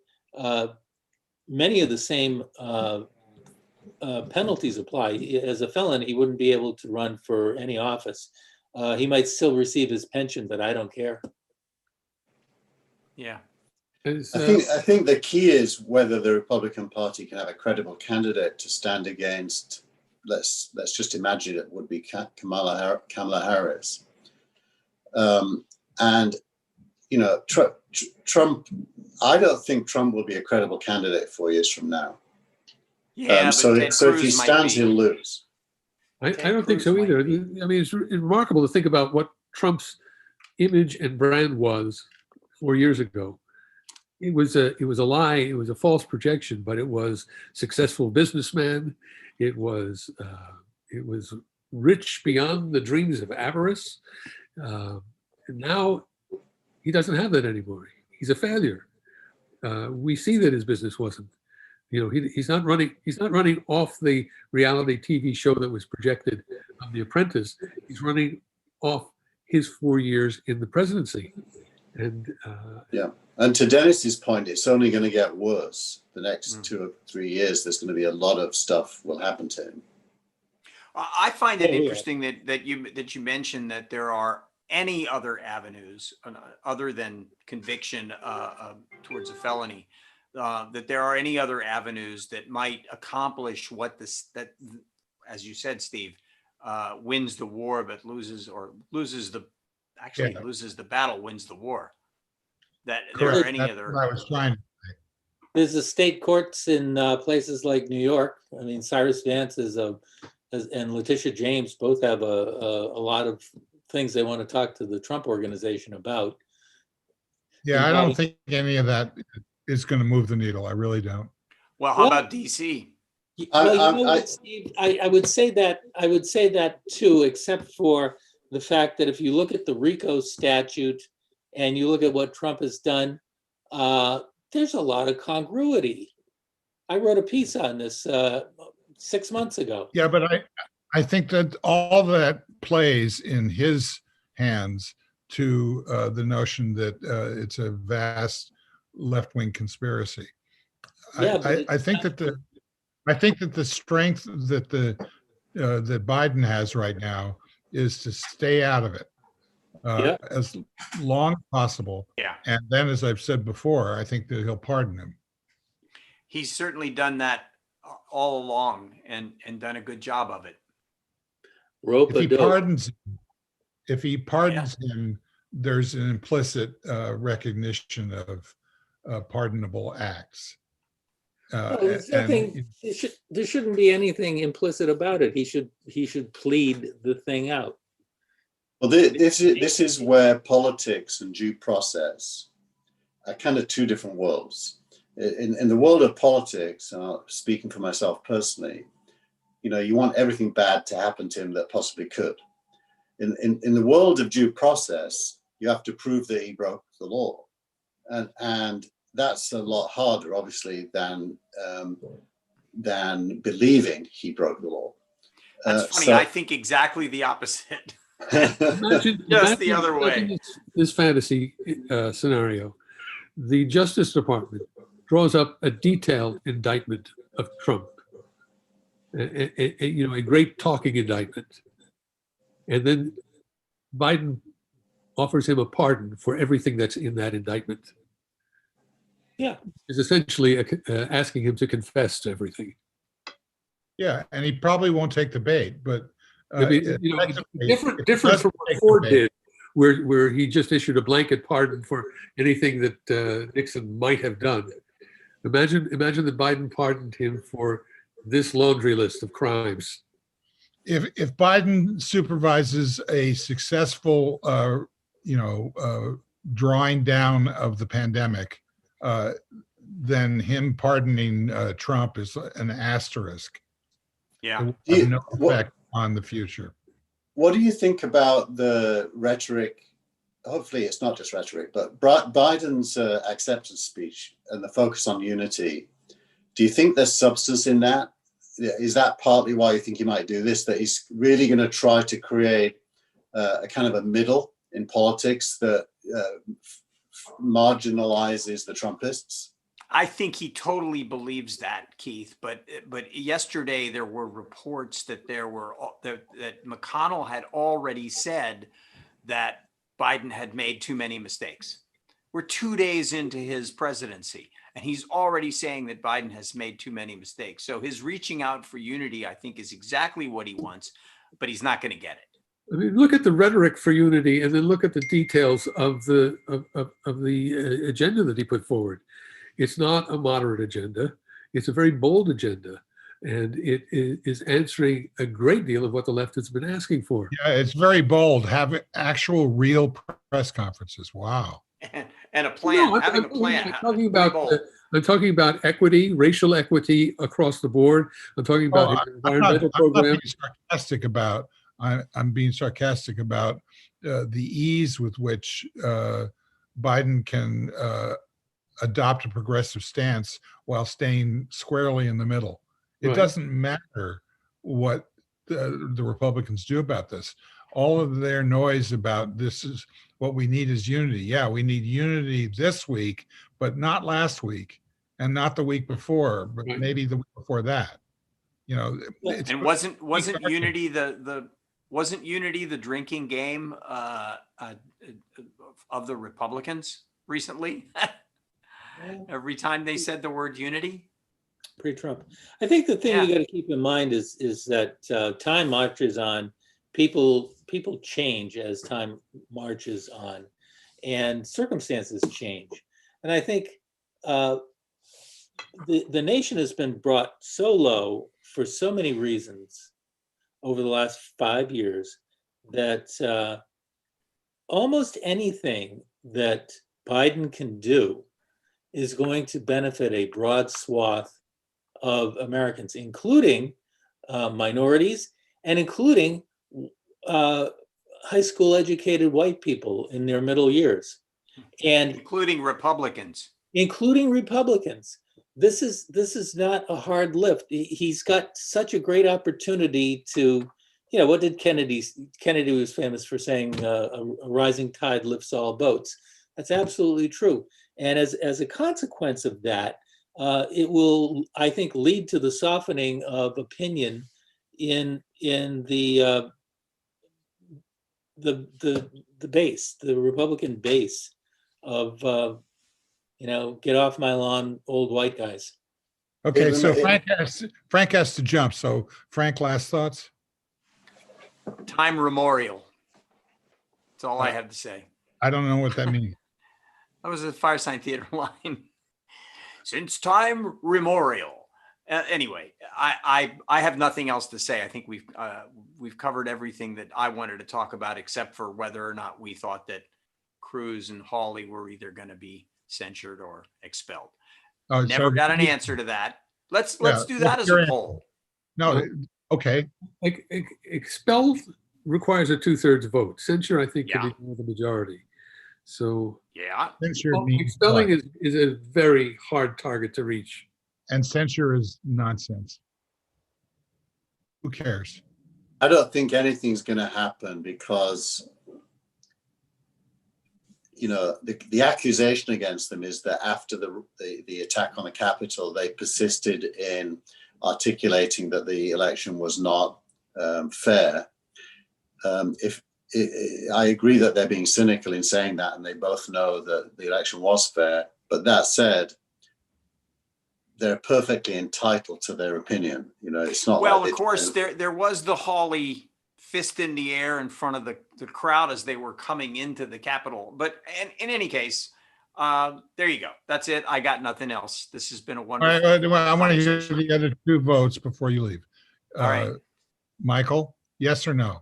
many of the same penalties apply. As a felon, he wouldn't be able to run for any office. He might still receive his pension, but I don't care. Yeah. I think the key is whether the Republican Party can have a credible candidate to stand against. Let's just imagine it would be Kamala Harris, and you know, Trump, I don't think Trump will be a credible candidate 4 years from now. Yeah, but So Ted if he Cruz might stands, be. he'll lose. I Ted don't think Cruz so might either. be. I mean, it's remarkable to think about what Trump's image and brand was 4 years ago. It was a lie. It was a false projection, but it was successful businessman. It was rich beyond the dreams of avarice. And now he doesn't have that anymore. He's a failure. We see that his business wasn't. You know, he's not running. He's not running off the reality TV show that was projected on The Apprentice. He's running off his 4 years in the presidency, and Yeah. And to Dennis's point, it's only going to get worse. The next Mm. 2 or 3 years, there's going to be a lot of stuff will happen to him. I find it Oh, yeah. interesting that you mentioned that there are any other avenues other than conviction towards a felony. That there are any other avenues that might accomplish what that, as you said, Steve, wins the war but loses the loses the battle, wins the war. That there are Correct. any That's other. what I was trying. There's the state courts in places like New York. I mean, Cyrus Vance and Letitia James both have a lot of things they want to talk to the Trump organization about. Yeah, I don't think any of that is going to move the needle. I really don't. Well, how Well- about DC? Well, you know what, Steve, I would say that too, except for the fact that if you look at the RICO statute and you look at what Trump has done, there's a lot of congruity. I wrote a piece on this 6 months ago. Yeah, but I think that all that plays in his hands to the notion that it's a vast left-wing conspiracy. Yeah, but I think that the strength that that Biden has right now is to stay out of it Yeah. as long as possible. Yeah. And then, as I've said before, I think that he'll pardon him. He's certainly done that all along and done a good job of it. If he rope-a-dope. pardons him, there's an implicit recognition of pardonable acts. Well, there's nothing, there shouldn't be anything implicit about it. He should plead the thing out. Well, this is where politics and due process are kind of two different worlds. In the world of politics, speaking for myself personally, you know, you want everything bad to happen to him that possibly could. In the world of due process, you have to prove that he broke the law, and that's a lot harder, obviously, than believing he broke the law. That's funny. I think exactly the opposite. imagine the other way. imagine this fantasy scenario. The Justice Department draws up a detailed indictment of Trump, a great talking indictment. And then Biden offers him a pardon for everything that's in that indictment. Yeah. Is essentially asking him to confess to everything. Yeah, and he probably won't take the bait, but I mean, it's effectively, different does from take what the Ford bait. did, where he just issued a blanket pardon for anything that Nixon might have done. Imagine that Biden pardoned him for this laundry list of crimes. If Biden supervises a successful, drawing down of the pandemic, then him pardoning Trump is an asterisk. Yeah. It will have no effect on the future. What do you think about the rhetoric? Hopefully it's not just rhetoric, but Biden's acceptance speech and the focus on unity. Do you think there's substance in that? Is that partly why you think he might do this, that he's really going to try to create a kind of a middle in politics that marginalizes the Trumpists? I think he totally believes that, Keith. But yesterday there were reports that that McConnell had already said that Biden had made too many mistakes. We're 2 days into his presidency, and he's already saying that Biden has made too many mistakes. So his reaching out for unity, I think, is exactly what he wants, but he's not going to get it. I mean, look at the rhetoric for unity, and then look at the details of the agenda that he put forward. It's not a moderate agenda. It's a very bold agenda, and it is answering a great deal of what the left has been asking for. Yeah, it's very bold. Have actual real press conferences. Wow. And a plan, No, having a plan. I'm talking Pretty about bold. I'm talking about equity, racial equity across the board. I'm talking about Oh, his I'm environmental not being program. sarcastic about. I'm being sarcastic about the ease with which Biden can adopt a progressive stance while staying squarely in the middle. It Right. doesn't matter what the Republicans do about this. All of their noise about this is what we need is unity. Yeah, we need unity this week, but not last week, and not the week before, but Right. maybe the week before that. You know, it's And wasn't unity wasn't unity the drinking game of the Republicans recently? Every time they said the word unity. Pre-Trump. I think the thing Yeah. you got to keep in mind is that time marches on. People change as time marches on, and circumstances change. And I think the nation has been brought so low for so many reasons over the last 5 years that almost anything that Biden can do is going to benefit a broad swath of Americans, including minorities and including high school educated white people in their middle years, and including Republicans. This is not a hard lift. He's got such a great opportunity to, what did Kennedy was famous for saying, a rising tide lifts all boats. That's absolutely true. And as a consequence of that, it will, I think, lead to the softening of opinion in the base, the Republican base of get off my lawn, old white guys. okay. So Frank has to jump. So Frank, last thoughts. Time memorial. That's all I have to say. I don't know what that means. That was a Firesign Theater line. Since time memorial. Anyway, I have nothing else to say. I think we've covered everything that I wanted to talk about, except for whether or not we thought that Cruz and Hawley were either going to be censured or expelled. Oh, Never so- got an answer to that. Let's Yeah, do that what's as your a answer? poll. No, okay. Expelled requires a 2/3 vote. Censure, I think, can Yeah. be more the majority. So Yeah. Censure means expelling what? is a very hard target to reach. And censure is nonsense. Who cares? I don't think anything's going to happen because, the accusation against them is that after the attack on the Capitol, they persisted in articulating that the election was not fair. I agree that they're being cynical in saying that, and they both know that the election was fair. But that said, they're perfectly entitled to their opinion. It's not. Well, like of course, there was the Hawley fist in the air in front of the crowd as they were coming into the Capitol. But in any case, there you go. That's it. I got nothing else. This has been a All wonderful. right, well, I want to hear conversation. the other two votes before you leave. All right. Michael, yes or no?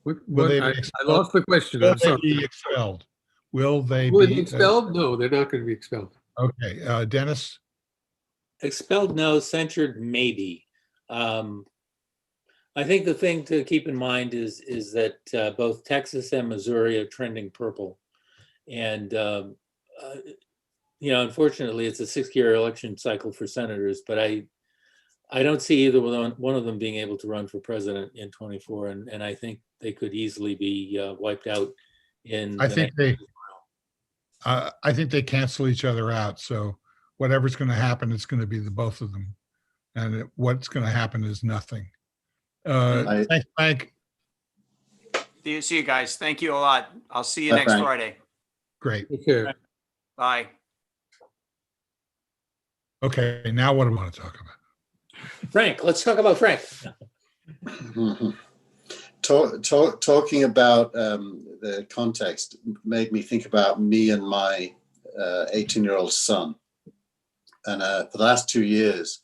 What, they be I expelled? lost the question. Will I'm they sorry. be expelled? Will they Will they be be expelled? No, they're not going to be expelled. Okay, Dennis? Expelled, no. Censured, maybe. I think the thing to keep in mind is that both Texas and Missouri are trending purple, and unfortunately, it's a 6-year election cycle for senators. But I don't see either one of them being able to run for president in 24, and I think they could easily be wiped out in. I think they cancel each other out. So whatever's going to happen, it's going to be the both of them, and what's going to happen is nothing. Thanks, Frank. See you guys. Thank you a lot. I'll see you Bye, next Frank. Friday. Great. Take care. Bye. Okay, now what do I want to talk about? Frank, let's talk about Frank. talking about the context made me think about me and my 18-year-old son. And for the last 2 years,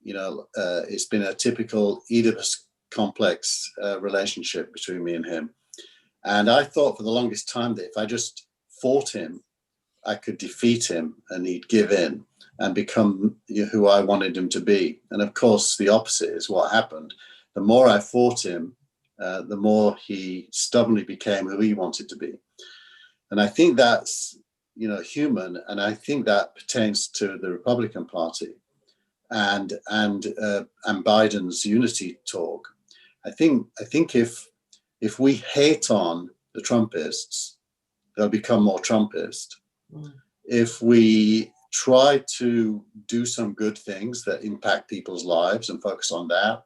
it's been a typical Oedipus complex relationship between me and him. And I thought for the longest time that if I just fought him, I could defeat him and he'd give in and become who I wanted him to be. And of course, the opposite is what happened. The more I fought him, the more he stubbornly became who he wanted to be. And I think that's, human. And I think that pertains to the Republican Party and Biden's unity talk. I think if we hate on the Trumpists, they'll become more Trumpist. If we try to do some good things that impact people's lives and focus on that,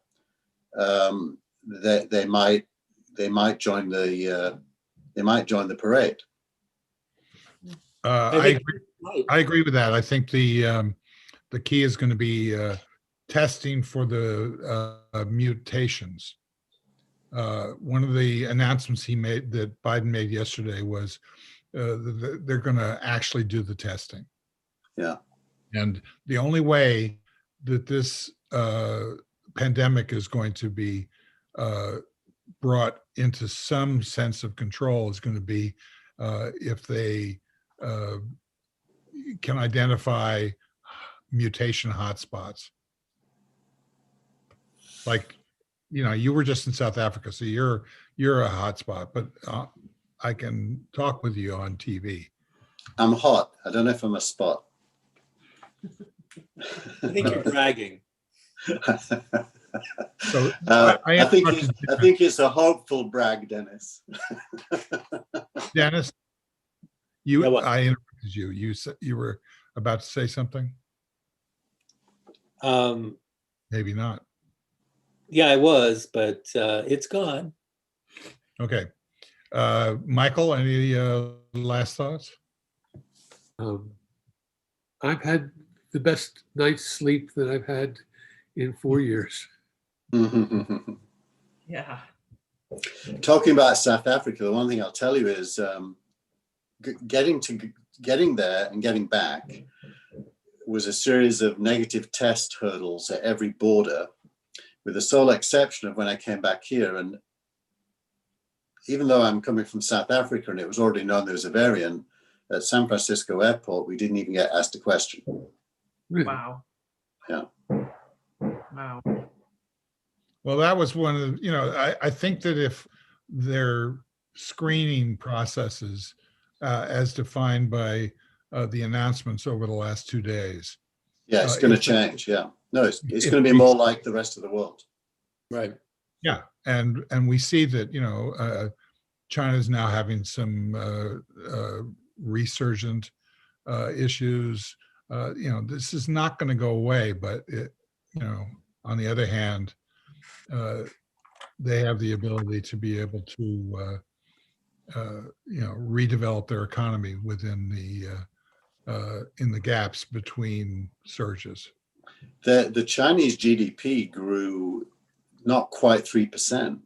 they might join the parade. I agree with that. I think the key is going to be testing for the mutations. One of the announcements that Biden made yesterday was they're going to actually do the testing. Yeah. And the only way that this pandemic is going to be brought into some sense of control is going to be if they can identify mutation hotspots. Like, you were just in South Africa, so you're a hotspot, but I can talk with you on TV. I'm hot. I don't know if I'm a spot. I think you're bragging. So I think it's a hopeful brag, Dennis. Dennis, Yeah, what? I interrupted you. You said you were about to say something. Maybe not. Yeah, I was, but it's gone. Okay. Michael, any last thoughts? I've had the best night's sleep that I've had in 4 years. Yeah. Talking about South Africa, the one thing I'll tell you is getting there and getting back was a series of negative test hurdles at every border, with the sole exception of when I came back here. And even though I'm coming from South Africa and it was already known there was a variant, at San Francisco airport, we didn't even get asked a question. Really? Wow. Yeah. Wow. Well, that was one of the, I think that if their screening processes as defined by the announcements over the last 2 days. Yeah, it's going to change. Yeah. No, it's going to be more like the rest of the world. Right. Yeah. And we see that, China is now having some resurgent issues. This is not going to go away, but on the other hand, they have the ability to be able to, redevelop their economy within in the gaps between surges. The Chinese GDP grew not quite 3%,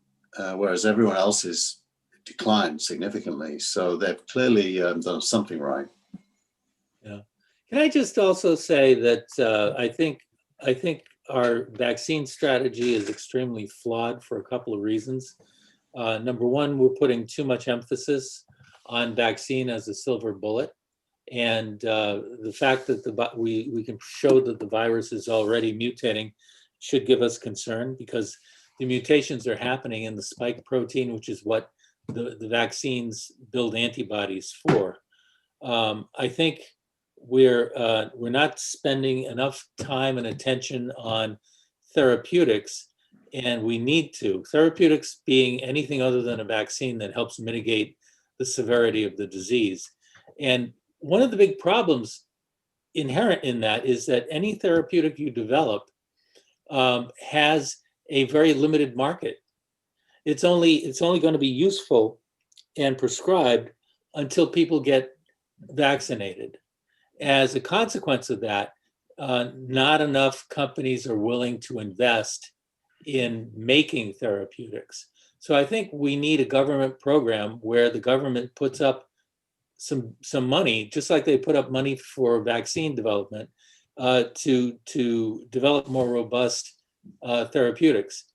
whereas everyone else's declined significantly. So they've clearly done something right. Yeah. Can I just also say that I think our vaccine strategy is extremely flawed for a couple of reasons. Number one, we're putting too much emphasis on vaccine as a silver bullet. And the fact that we can show that the virus is already mutating should give us concern, because the mutations are happening in the spike protein, which is what the vaccines build antibodies for. I think we're not spending enough time and attention on therapeutics, and we need to. Therapeutics being anything other than a vaccine that helps mitigate the severity of the disease. And one of the big problems inherent in that is that any therapeutic you develop has a very limited market. It's only going to be useful and prescribed until people get vaccinated. As a consequence of that, not enough companies are willing to invest in making therapeutics. So I think we need a government program where the government puts up some money, just like they put up money for vaccine development, to develop more robust therapeutics.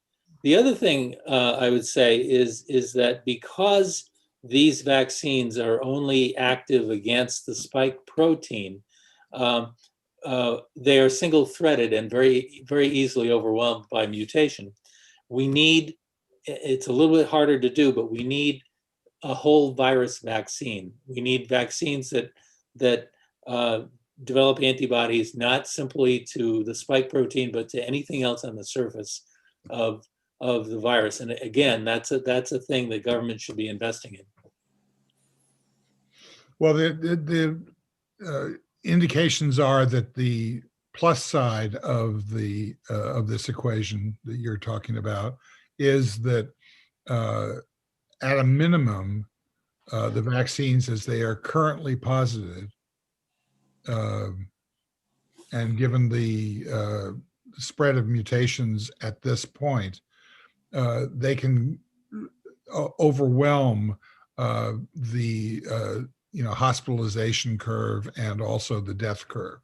The other thing I would say is that because these vaccines are only active against the spike protein, they are single-threaded and very, very easily overwhelmed by mutation. We need, it's a little bit harder to do, but we need a whole virus vaccine. We need vaccines that develop antibodies not simply to the spike protein, but to anything else on the surface of the virus. And again, that's a thing that government should be investing in. Well, the indications are that the plus side of this equation that you're talking about is that at a minimum, the vaccines as they are currently posited, and given the spread of mutations at this point, they can overwhelm the hospitalization curve and also the death curve.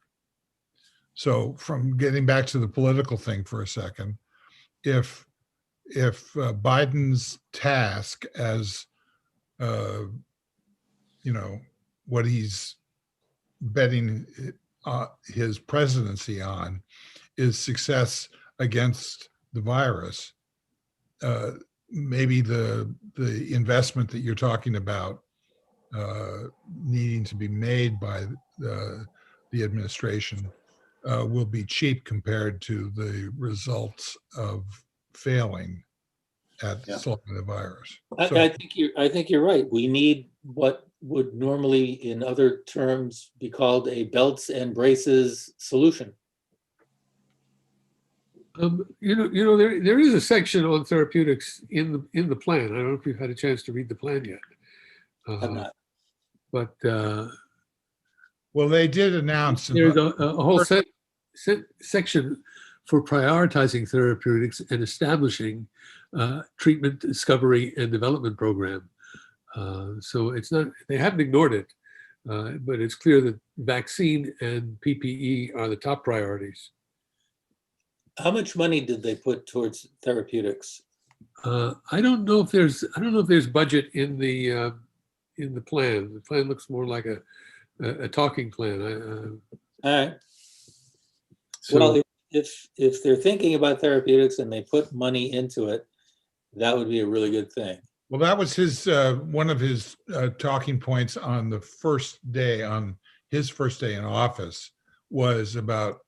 So, from getting back to the political thing for a second, if Biden's task as what he's betting his presidency on is success against the virus, maybe the investment that you're talking about needing to be made by the administration will be cheap compared to the results of failing at solving the virus. I think you're right. We need what would normally, in other terms, be called a belts and braces solution. There is a section on therapeutics in the plan. I don't know if you've had a chance to read the plan yet. I've not. But well, they did announce there's a whole section for prioritizing therapeutics and establishing treatment discovery and development program. So it's not, they haven't ignored it, but it's clear that vaccine and PPE are the top priorities. How much money did they put towards therapeutics? I don't know if there's budget in the plan. The plan looks more like a talking plan. All right. So, Well, if they're thinking about therapeutics and they put money into it, that would be a really good thing. Well, that was his one of his talking points on his first day in office, was about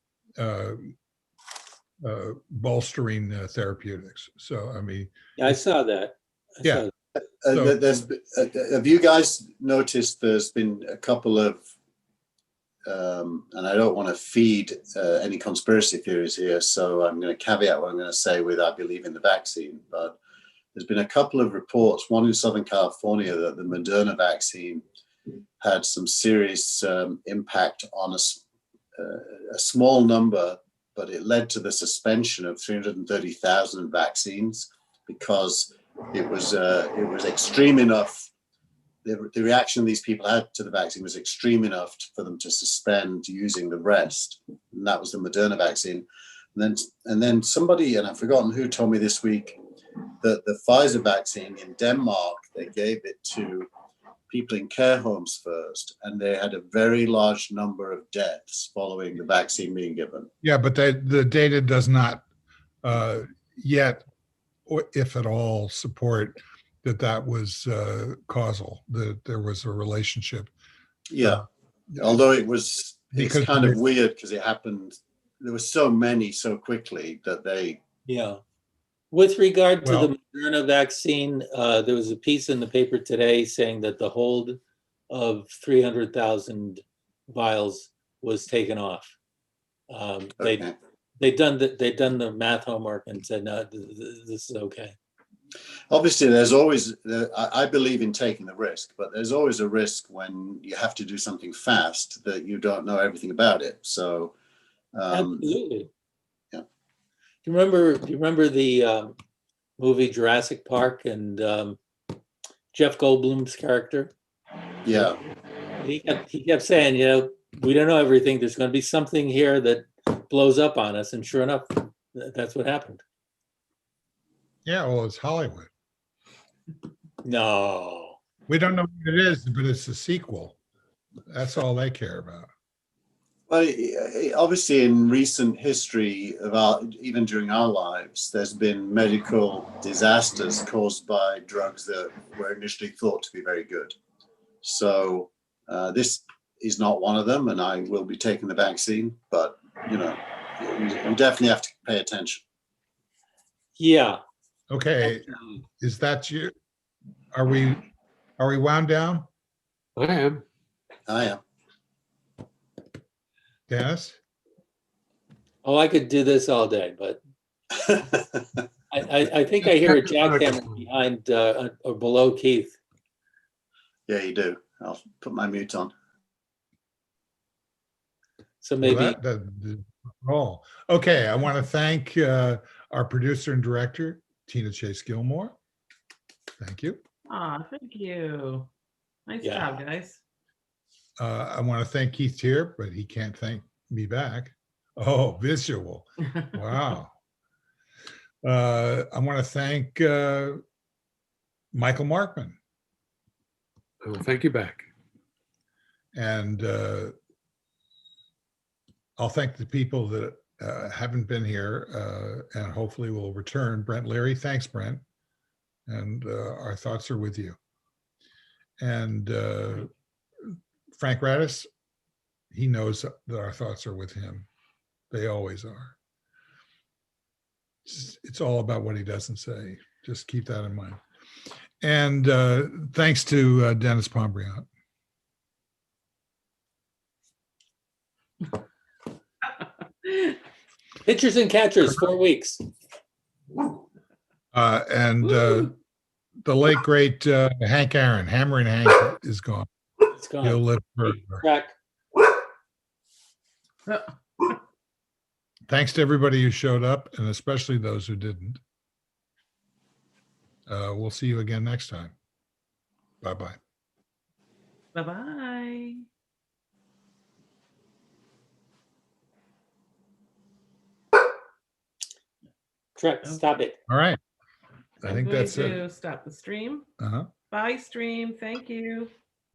bolstering therapeutics. So, I mean, I saw that. Yeah. Have you guys noticed there's been a couple of, and I don't want to feed any conspiracy theories here, so I'm going to caveat what I'm going to say with I believe in the vaccine, but there's been a couple of reports, one in Southern California, that the Moderna vaccine had some serious impact on a small number, but it led to the suspension of 330,000 vaccines because it was extreme enough. The reaction these people had to the vaccine was extreme enough for them to suspend using the rest, and that was the Moderna vaccine. And then somebody, and I've forgotten who, told me this week that the Pfizer vaccine in Denmark, they gave it to people in care homes first, and they had a very large number of deaths following the vaccine being given. Yeah, but the data does not yet, or if at all, support that was causal, that there was a relationship. Yeah, although it's kind of weird because it happened, there were so many so quickly that they... Yeah. With regard to the Moderna vaccine, there was a piece in the paper today saying that the hold of 300,000 vials was taken off. Okay. They'd done the math homework and said, no, this is okay. Obviously, there's always, I believe in taking the risk, but there's always a risk when you have to do something fast that you don't know everything about it. So, absolutely. Yeah. Do you remember the movie Jurassic Park and Jeff Goldblum's character? Yeah. He kept saying, you know, we don't know everything. There's going to be something here that blows up on us. And sure enough, that's what happened. Yeah, well, it's Hollywood. No. We don't know what it is, but it's a sequel. That's all they care about. Well, obviously, in recent history of our, even during our lives, there's been medical disasters caused by drugs that were initially thought to be very good. So this is not one of them, and I will be taking the vaccine. But you know, we definitely have to pay attention. Yeah. Okay, is that you? Are we wound down? I am. I am. Dennis? Oh, I could do this all day, but I think I hear a jackhammer behind or below Keith. Yeah, you do. I'll put my mute on. So Well, maybe oh, okay. I want to thank our producer and director, Tina Chase Gilmore. Thank you. Thank you. Nice Yeah. job, guys. I want to thank Keith here, but he can't thank me back. Oh, visual. Wow. I want to thank Michael Markman. I will thank you back. And I'll thank the people that haven't been here and hopefully will return. Brent Leary, thanks, Brent. And our thoughts are with you. And Frank Radis, he knows that our thoughts are with him. They always are. It's all about what he doesn't say. Just keep that in mind. And thanks to Dennis Pombriant. pitchers and catchers, 4 weeks. And the late, great Hank Aaron, Hammering Hank, is gone. It's gone. He'll live forever. Track. Thanks to everybody who showed up, and especially those who didn't. We'll see you again next time. Bye-bye. Bye-bye. Track. Stop it. All right. I I'm think going that's it. to stop the stream. Uh-huh. Bye, stream. Thank you.